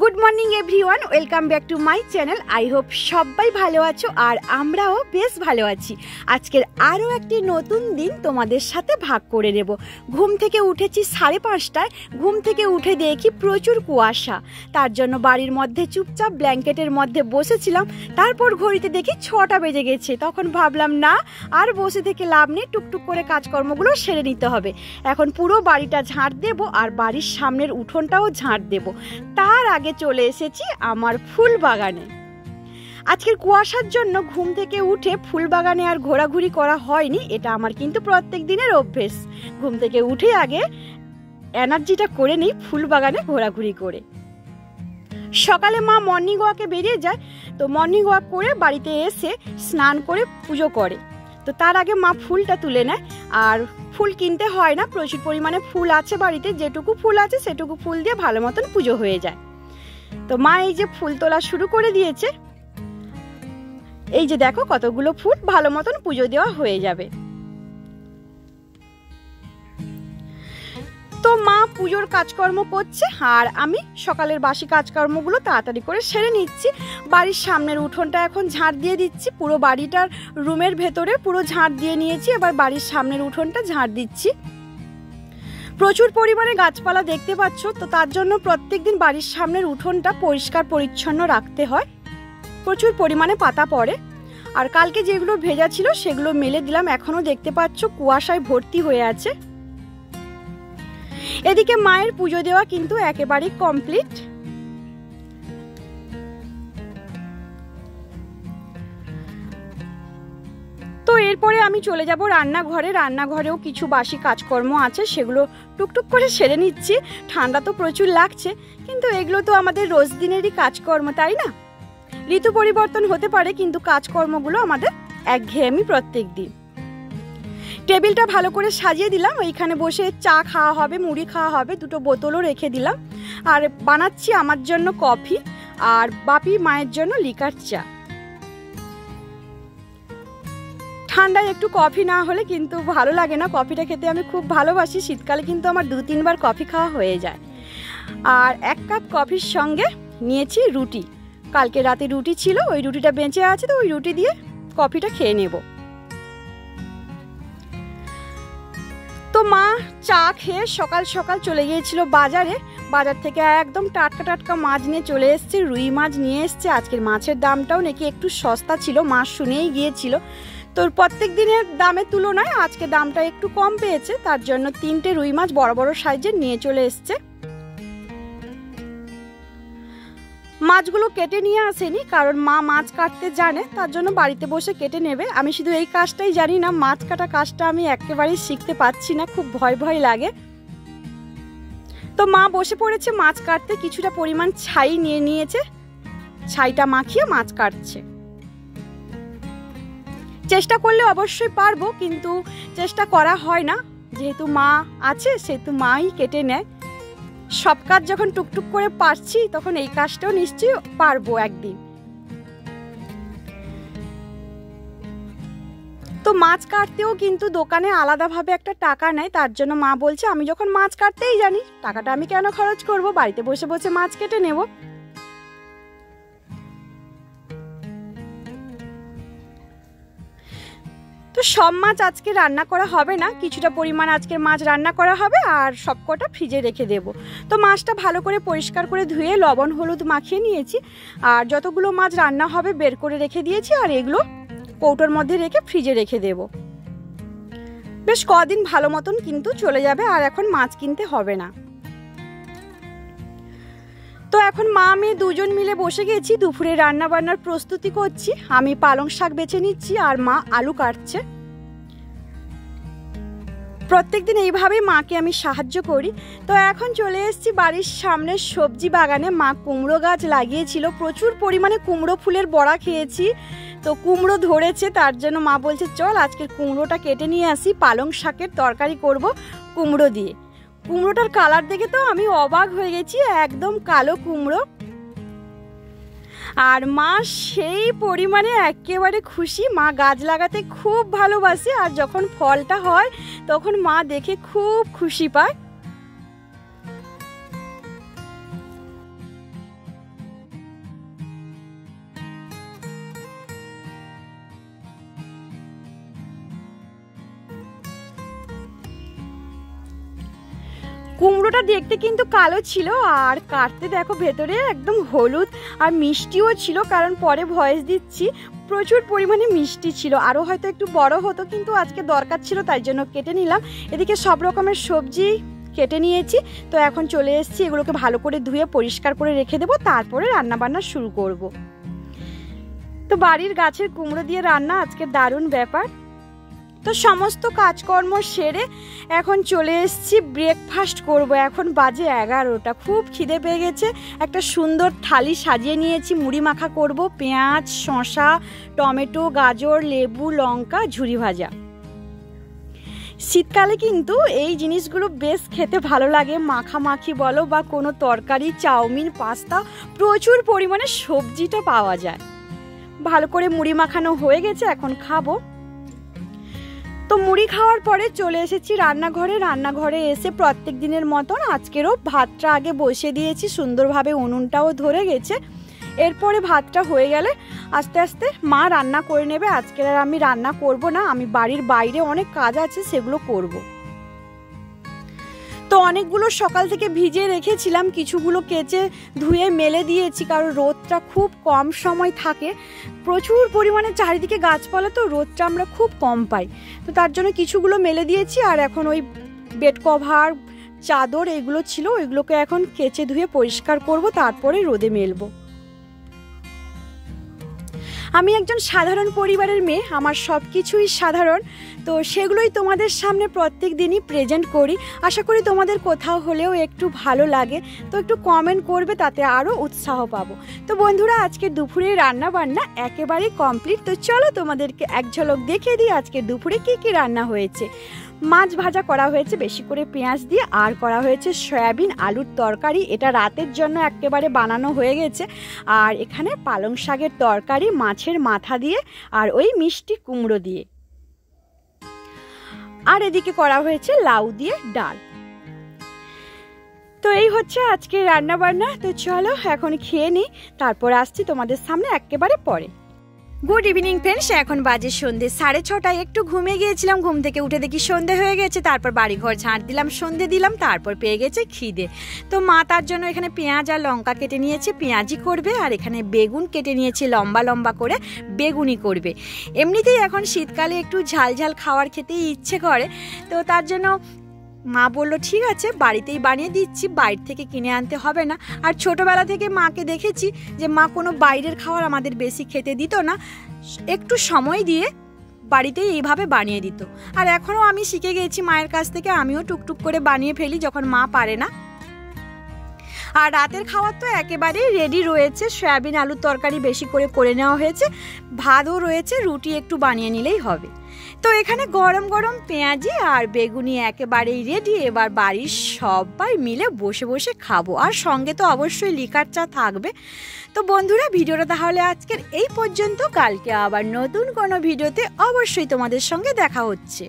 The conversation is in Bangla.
Good morning everyone, welcome back to my channel. I hope সবাই ভালো আছো আর আমরাও বেশ ভালো আছি। আজকের আরও একটি নতুন দিন তোমাদের সাথে ভাগ করে নেব। ঘুম থেকে উঠেছি 5:30টায়। ঘুম থেকে উঠে দেখি প্রচুর কুয়াশা, তার জন্য বাড়ির মধ্যে চুপচাপ ব্ল্যাঙ্কেটের মধ্যে বসেছিলাম। তারপর ঘড়িতে দেখি 6টা বেজে গেছে। তখন ভাবলাম না, আর বসে থেকে লাভ নেই, টুকটুক করে কাজকর্মগুলো সেরে নিতে হবে। এখন পুরো বাড়িটা ঝাঁট দেব আর বাড়ির সামনের উঠোনটাও ঝাঁট দেব। তার আগে চলে এসেছি আমার ফুল বাগানে। আজকের কুয়াশার জন্য ঘুম থেকে উঠে ফুল বাগানে আর ঘোরাঘুরি করা হয়নি। এটা আমার কিন্তু প্রত্যেক দিনের অভ্যেস। ঘুম থেকে উঠে আগে এনার্জিটা করে নিই ফুল বাগানে ঘোরাঘুরি করে। সকালে মা মর্নিং ওয়াকে বেরিয়ে যায়, তো মর্নিং ওয়াক করে বাড়িতে এসে স্নান করে পুজো করে। তো তার আগে মা ফুলটা তুলে নেয়। আর ফুল কিনতে হয় না, প্রচুর পরিমাণে ফুল আছে বাড়িতে। যেটুকু ফুল আছে সেটুকু ফুল দিয়ে ভালো মতন পুজো হয়ে যায়। তো মা এই যে ফুল তোলা শুরু করে দিয়েছে। এই যে দেখো কতগুলো ফুল, ভালো মতন পুজো দেওয়া হয়ে যাবে। তো মা পুজোর কাজকর্ম করছে আর আমি সকালের বাসি কাজকর্মগুলো তাড়াতাড়ি করে সেরে নিচ্ছি। বাড়ির সামনের উঠোনটা এখন ঝাঁট দিয়ে দিচ্ছি। পুরো বাড়িটার রুমের ভেতরে পুরো ঝাঁট দিয়ে নিয়েছি, এবার বাড়ির সামনের উঠোনটা ঝাঁট দিচ্ছি। প্রচুর পরিমাণে গাছপালা দেখতে পাচ্ছ, তো তার জন্য প্রত্যেকদিন বাড়ির সামনের উঠোনটা পরিষ্কার পরিচ্ছন্ন রাখতে হয়। প্রচুর পরিমাণে পাতা পড়ে। আর কালকে যেগুলো ভেজা ছিল সেগুলো মেলে দিলাম। এখনো দেখতে পাচ্ছ কুয়াশায় ভর্তি হয়ে আছে। এদিকে মায়ের পুজো দেওয়া কিন্তু একেবারেই কমপ্লিট। তো এরপরে আমি চলে যাব রান্নাঘরে। রান্নাঘরেও কিছু বাসি কাজকর্ম আছে, সেগুলো টুকটুক করে সেরে নিচ্ছি। ঠান্ডা তো প্রচুর লাগছে, কিন্তু এগুলো তো আমাদের রোজ দিনেরই কাজকর্ম, তাই না? ঋতু পরিবর্তন হতে পারে, কিন্তু কাজকর্মগুলো আমাদের একঘেয়েমি প্রত্যেক দিন। টেবিলটা ভালো করে সাজিয়ে দিলাম। ওইখানে বসে চা খাওয়া হবে, মুড়ি খাওয়া হবে। দুটো বোতলও রেখে দিলাম। আর বানাচ্ছি আমার জন্য কফি আর বাপি মায়ের জন্য লিকার চা। ঠান্ডায় একটু কফি না হলে কিন্তু ভালো লাগে না। কফিটা খেতে আমি খুব ভালোবাসি। শীতকালে কিন্তু আমার 2-3 বার কফি খাওয়া হয়ে যায়। আর 1 কাপ কফির সঙ্গে নিয়েছি রুটি। কালকে রাতে রুটি ছিল, ওই রুটিটা বেঁচে আছে, তো ওই রুটি দিয়ে কফিটা খেয়ে নেব। তো মা চা খেয়ে সকাল সকাল চলে গিয়েছিল বাজারে। বাজার থেকে একদম টাটকা টাটকা মাছ নিয়ে চলে এসছে, রুই মাছ নিয়ে এসছে। আজকের মাছের দামটাও নাকি একটু সস্তা ছিল, মা শুনেই গিয়েছিল। তো প্রত্যেক দিনের দামের তুলনায় আজকে দামটা একটু কম পেয়েছে, তার জন্য 3টে রুই মাছ বড় বড় সাইজের নিয়ে চলে এসছে। মাছগুলো কেটে নিয়ে আসেনি, কারণ মা মাছ কাটতে জানে, তার জন্য বাড়িতে বসে কেটে নেবে। আমি শুধু এই কাজটাই জানি না, মাছ কাটা কাজটা আমি একেবারেই শিখতে পারছি না, খুব ভয় ভয় লাগে। তো মা বসে পড়েছে মাছ কাটতে। কিছুটা পরিমাণ ছাই নিয়ে নিয়েছে, ছাইটা মাখিয়ে মাছ কাটছে। চেষ্টা করলে অবশ্যই পারবো, কিন্তু চেষ্টা করা হয় না। যেহেতু মা আছে সেহেতু মাই কেটে নেয়। সব কাজ যখন টুকটুক করে পারছি, তখন এই কাজটাও নিশ্চয়ই পারবো একদিন। তো মাছ কাটতেও কিন্তু দোকানে আলাদাভাবে একটা টাকা নেয়, তার জন্য মা বলছে আমি যখন মাছ কাটতেই জানি, টাকাটা আমি কেন খরচ করব, বাড়িতে বসে বসে মাছ কেটে নেব। তো সব মাছ আজকে রান্না করা হবে না, কিছুটা পরিমাণ আজকের মাছ রান্না করা হবে আর সবকটা ফ্রিজে রেখে দেব। তো মাছটা ভালো করে পরিষ্কার করে ধুয়ে লবণ হলুদ মাখিয়ে নিয়েছি। আর যতগুলো মাছ রান্না হবে বের করে রেখে দিয়েছি, আর এগুলো কৌটোর মধ্যে রেখে ফ্রিজে রেখে দেব। বেশ কদিন ভালো মতন কিন্তু চলে যাবে, আর এখন মাছ কিনতে হবে না। তো এখন মা আমি দুজন মিলে বসে গেছি, দুপুরে রান্না বান্নার প্রস্তুতি করছি। আমি পালং শাক বেছে নিচ্ছি আর মা আলু কাটছে। প্রত্যেকদিন এইভাবেই মাকে আমি সাহায্য করি। তো এখন চলে এসেছি বাড়ির সামনে সবজি বাগানে। মা কুমড়ো গাছ লাগিয়েছিল, প্রচুর পরিমাণে কুমড়ো ফুলের বড়া খেয়েছি। তো কুমড়ো ধরেছে, তার জন্য মা বলছে চল আজকে কুমড়োটা কেটে নিয়ে আসি, পালং শাকের তরকারি করব কুমড়ো দিয়ে। কুমড়োটার কালার দেখে তো আমি অবাক হয়ে গেছি, একদম কালো কুমড়ো। আর মা সেই পরিমাণে একেবারে খুশি। মা গাছ লাগাতে খুব ভালোবাসে, আর যখন ফলটা হয় তখন মা দেখে খুব খুশি পায়। কুমড়োটা দেখতে কিন্তু কালো ছিল, আর কাটতে দেখো ভেতরে একদম হলুদ আর মিষ্টিও ছিল, কারণ পরে ভয়েস দিচ্ছি প্রচুর পরিমাণে মিষ্টি ছিল। আরও হয়তো একটু বড় হতো, কিন্তু আজকে দরকার ছিল তাই জন্য কেটে নিলাম। এদিকে সব রকমের সবজি কেটে নিয়েছি। তো এখন চলে এসেছি, এগুলোকে ভালো করে ধুয়ে পরিষ্কার করে রেখে দেবো, তারপরে রান্নাবান্না শুরু করব। তো বাড়ির গাছের কুমড়ো দিয়ে রান্না আজকে দারুণ ব্যাপার। তো সমস্ত কাজকর্ম সেরে এখন চলে এসেছি ব্রেকফাস্ট করব। এখন বাজে 11টা, খুব খিদে পেয়ে গেছে। একটা সুন্দর থালি সাজিয়ে নিয়েছি, মুড়ি মাখা করব, পেঁয়াজ, শসা, টমেটো, গাজর, লেবু, লঙ্কা, ঝুরি ভাজা। শীতকালে কিন্তু এই জিনিসগুলো বেশ খেতে ভালো লাগে, মাখামাখি বলো বা কোনো তরকারি, চাউমিন, পাস্তা, প্রচুর পরিমাণে সবজিটা পাওয়া যায়। ভালো করে মুড়ি মাখানো হয়ে গেছে, এখন খাবো। তো মুড়ি খাওয়ার পরে চলে এসেছি রান্নাঘরে এসে প্রত্যেক দিনের মতন আজকেরও ভাতটা আগে বসিয়ে দিয়েছি, সুন্দরভাবে উনুনটাও ধরে গেছে। এরপরে ভাতটা হয়ে গেলে আস্তে আস্তে মা রান্না করে নেবে। আজকের আর আমি রান্না করব না, আমি বাড়ির বাইরে অনেক কাজ আছে সেগুলো করব। তো অনেকগুলো সকাল থেকে ভিজিয়ে রেখেছিলাম, কিছুগুলো কেচে ধুয়ে মেলে দিয়েছি, কারণ রোদটা খুব কম সময় থাকে, প্রচুর পরিমাণে চারিদিকে গাছপালা, তো রোদটা আমরা খুব কম পাই। তো তার জন্য কিছুগুলো মেলে দিয়েছি। আর এখন ওই বেড কভার, চাদর এগুলো ছিল, ওইগুলোকে এখন কেচে ধুয়ে পরিষ্কার করব, তারপরে রোদে মেলবো। আমি একজন সাধারণ পরিবারের মেয়ে, আমার সব কিছুই সাধারণ, তো সেগুলোই তোমাদের সামনে প্রত্যেক দিনই প্রেজেন্ট করি। আশা করি তোমাদের কোথাও হলেও একটু ভালো লাগে, তো একটু কমেন্ট করবে, তাতে আরও উৎসাহ পাবো। তো বন্ধুরা, আজকে দুপুরে রান্না বান্না একেবারেই কমপ্লিট। তো চলো তোমাদেরকে এক ঝলক দেখিয়ে দিই আজকে দুপুরে কি কি রান্না হয়েছে। মাছ ভাজা করা হয়েছে বেশি করে পেঁয়াজ দিয়ে, আর করা হয়েছে সয়াবিন আলুর তরকারি, এটা রাতের জন্য একেবারে বানানো হয়ে গেছে। আর এখানে পালং শাকের তরকারি মাছের মাথা দিয়ে, আর ওই মিষ্টি কুমড়ো দিয়ে। আর এদিকে করা হয়েছে লাউ দিয়ে ডাল। তো এই হচ্ছে আজকে রান্না বান্না। তো চলো এখন খেয়ে নিই, তারপর আসছি তোমাদের সামনে একেবারে পরে। গুড ইভিনিং ফ্রেন্ডস, এখন বাজে সন্ধ্যে 6:30। একটু ঘুমিয়ে গিয়েছিলাম, ঘুম থেকে উঠে দেখি সন্ধ্যে হয়ে গেছে। তারপর বাড়িঘর ঝাঁট দিলাম, সন্ধ্যে দিলাম, তারপর পেয়ে গেছে খিদে। তো মা তার জন্য এখানে পেঁয়াজ আর লঙ্কা কেটে নিয়েছে, পেঁয়াজি করবে। আর এখানে বেগুন কেটে নিয়েছি লম্বা লম্বা করে, বেগুনি করবে। এমনিতেই এখন শীতকালে একটু ঝাল ঝাল খাওয়ার খেতেই ইচ্ছে করে, তো তার জন্য মা বললো ঠিক আছে বাড়িতেই বানিয়ে দিচ্ছি, বাইরে থেকে কিনে আনতে হবে না। আর ছোটোবেলা থেকে মাকে দেখেছি যে মা কোনো বাইরের খাবার আমাদের বেশি খেতে দিত না, একটু সময় দিয়ে বাড়িতেই এইভাবে বানিয়ে দিত। আর এখনও আমি শিখে গেছি মায়ের কাছ থেকে, আমিও টুকটুক করে বানিয়ে ফেলি যখন মা পারে না। আর রাতের খাবার তো একেবারেই রেডি রয়েছে, সয়াবিন আলুর তরকারি বেশি করে নেওয়া হয়েছে, ভাতও রয়েছে, রুটি একটু বানিয়ে নিলেই হবে। তো এখানে গরম গরম পেঁয়াজি আর বেগুনি একেবারেই রেডি। এবার বাড়ির সবাই মিলে বসে বসে খাবো, আর সঙ্গে তো অবশ্যই লিকার চা থাকবে। তো বন্ধুরা, ভিডিওটা তাহলে আজকের এই পর্যন্ত। কালকে আবার নতুন কোনো ভিডিওতে অবশ্যই তোমাদের সঙ্গে দেখা হচ্ছে।